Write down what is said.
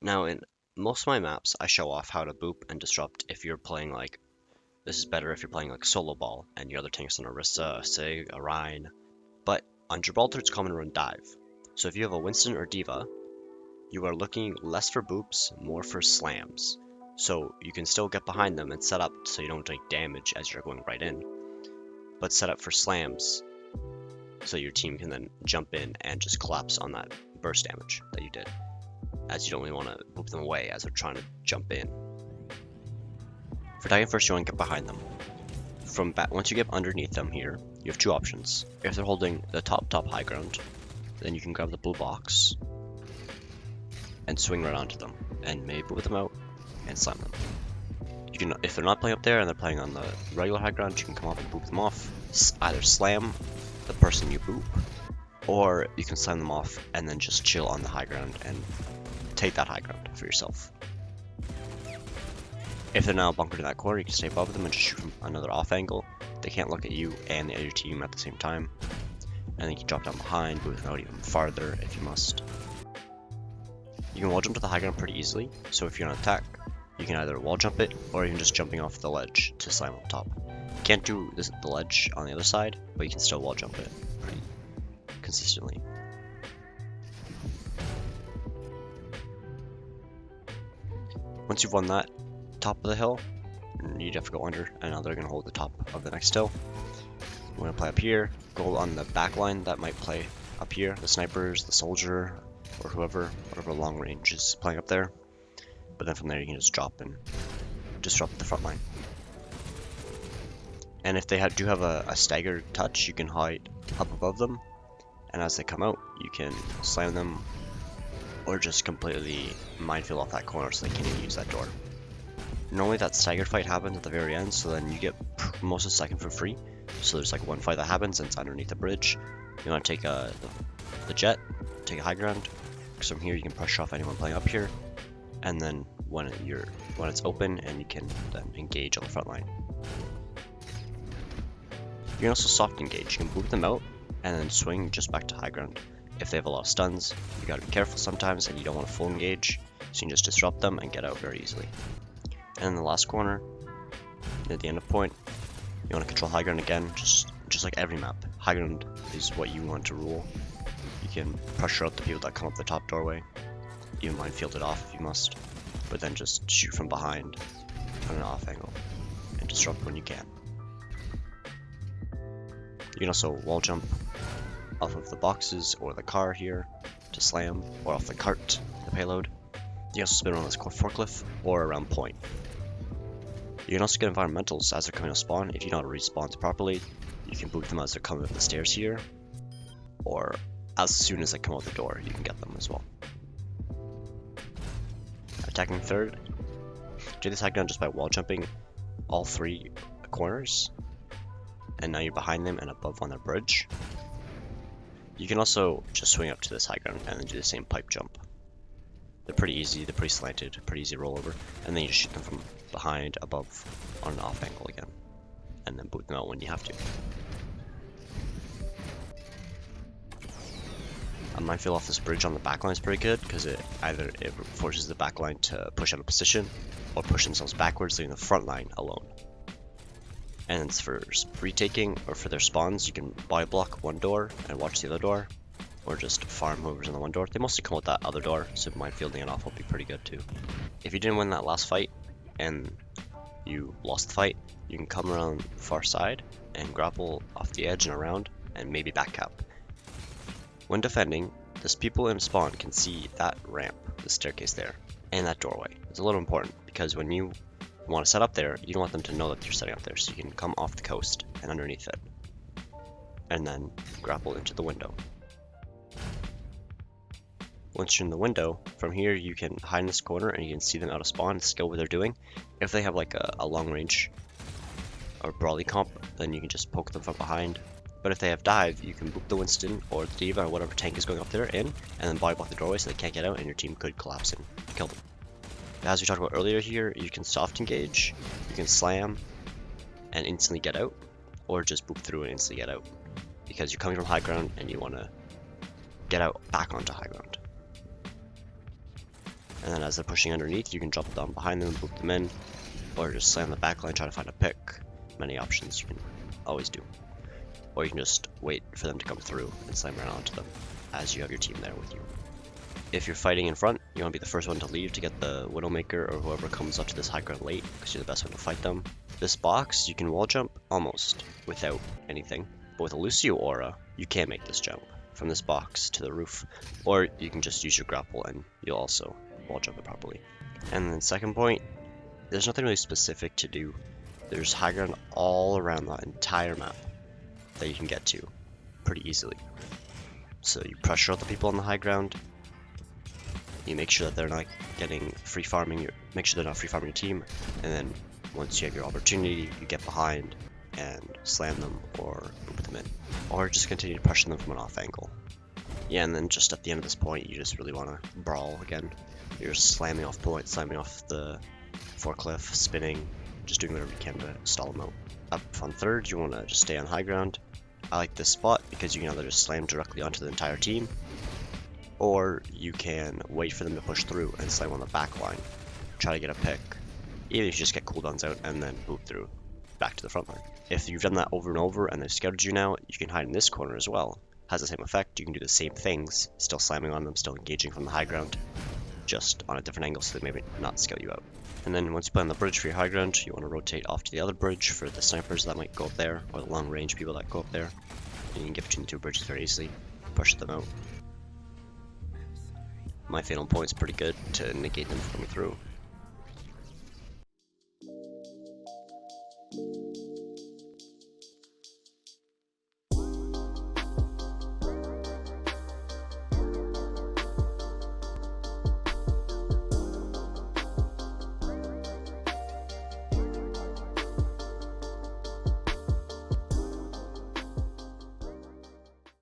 Now, in most of my maps, I show off how to boop and disrupt if you're playing like, this is better if you're playing like solo ball and your other tanks an Orisa, a Sig, a Rein. But on Gibraltar, it's common to run dive. So if you have a Winston or Diva, you are looking less for boops, more for slams. So you can still get behind them and set up so you don't take damage as you're going right in, but set up for slams so your team can then jump in and just collapse on that burst damage that you did, as you don't really want to boop them away as they're trying to jump in. For diving first, you want to get behind them. Once you get underneath them here, you have two options. If they're holding the top high ground, then you can grab the blue box and swing right onto them, and maybe boop them out and slam them. You can, if they're not playing up there and they're playing on the regular high ground, you can come up and boop them off. Either slam the person you boop, or you can slam them off and then just chill on the high ground and take that high ground for yourself. If they're now bunkered in that corner, you can stay above them and just shoot from another off angle. They can't look at you and the other team at the same time. And then you can drop down behind, boop them out even farther if you must. You can wall jump to the high ground pretty easily, so if you're on attack, you can either wall jump it, or even just jumping off the ledge to slam on top. You can't do the ledge on the other side, but you can still wall jump it pretty consistently. Once you've won that top of the hill, you have to go under, and now they're going to hold the top of the next hill. We're going to play up here, go on the back line that might play up here, the snipers, the soldier, or whatever long range is playing up there. But then from there you can just drop and disrupt the front line. And if they do have a staggered touch, you can hide up above them, and as they come out, you can slam them, or just completely minefield off that corner so they can't even use that door. Normally that staggered fight happens at the very end, so then you get most of the second for free. So there's like one fight that happens and it's underneath the bridge. You want to take the jet, take a high ground, because from here you can pressure off anyone playing up here, and then when it's open, and you can then engage on the front line. You can also soft engage. You can boot them out and then swing just back to high ground. If they have a lot of stuns, you gotta be careful sometimes, and you don't want to full engage, so you can just disrupt them and get out very easily. And in the last corner, at the end of point, you want to control high ground again, just like every map. High ground is what you want to rule. You can pressure out the people that come up the top doorway, even minefield it off if you must, but then just shoot from behind on an off angle and disrupt when you can. You can also wall jump off of the boxes or the car here to slam, or off the cart, the payload. You can also spin around this forklift or around point. You can also get environmentals as they're coming to spawn. If you know how to respawn properly, you can boot them as they're coming up the stairs here, or as soon as they come out the door, you can get them as well. Attacking third, do this high ground just by wall jumping all three corners, and now you're behind them and above on their bridge. You can also just swing up to this high ground and then do the same pipe jump. They're pretty easy, they're pretty slanted, pretty easy rollover, and then you just shoot them from behind, above, on an off angle again, and then boot them out when you have to. A minefield off this bridge on the backline is pretty good, because it forces the backline to push out of position, or push themselves backwards, leaving the front line alone. And for retaking, or for their spawns, you can body block one door and watch the other door, or just farm whoever's in the one door. They mostly come out that other door, so minefielding it off will be pretty good too. If you didn't win that last fight, and you lost the fight, you can come around the far side and grapple off the edge and around, and maybe back cap. When defending, those people in spawn can see that ramp, the staircase there, and that doorway. It's a little important, because when you want to set up there, you don't want them to know that you're setting up there, so you can come off the coast and underneath it, and then grapple into the window. Once you're in the window, from here you can hide in this corner and you can see them out of spawn and skill what they're doing. If they have like a long range or brawly comp, then you can just poke them from behind. But if they have dive, you can boop the Winston or the Diva or whatever tank is going up there in, and then body block the doorway so they can't get out, and your team could collapse and kill them. As we talked about earlier here, you can soft engage, you can slam and instantly get out, or just boop through and instantly get out, because you're coming from high ground and you want to get out back onto high ground. And then as they're pushing underneath, you can drop down behind them, boop them in, or just slam the backline, try to find a pick. Many options you can always do. Or you can just wait for them to come through and slam right onto them as you have your team there with you. If you're fighting in front, you want to be the first one to leave to get the Widowmaker or whoever comes up to this high ground late, because you're the best one to fight them. This box, you can wall jump almost without anything, but with a Lucio Aura, you can make this jump from this box to the roof, or you can just use your grapple and you'll also wall jump it properly. And then second point, there's nothing really specific to do. There's high ground all around that entire map that you can get to pretty easily. So you pressure out the people on the high ground. You make sure that they're not getting free farming. Make sure they're not free farming your team, and then once you have your opportunity, you get behind and slam them or boop them in, or just continue to pressure them from an off angle. Yeah, and then just at the end of this point, you just really want to brawl again. You're slamming off points, slamming off the forklift, spinning, just doing whatever you can to stall them out. Up on third, you want to just stay on high ground. I like this spot because you can either just slam directly onto the entire team, or you can wait for them to push through and slam on the back line. Try to get a pick. Either you just get cooldowns out and then boop through back to the front line. If you've done that over and over and they've scouted you now, you can hide in this corner as well. Has the same effect. You can do the same things, still slamming on them, still engaging from the high ground, just on a different angle so they maybe not scout you out. And then once you play on the bridge for your high ground, you want to rotate off to the other bridge for the snipers that might go up there, or the long range people that go up there. And you can get between the two bridges very easily, push them out. My fatal point's pretty good to negate them from coming through.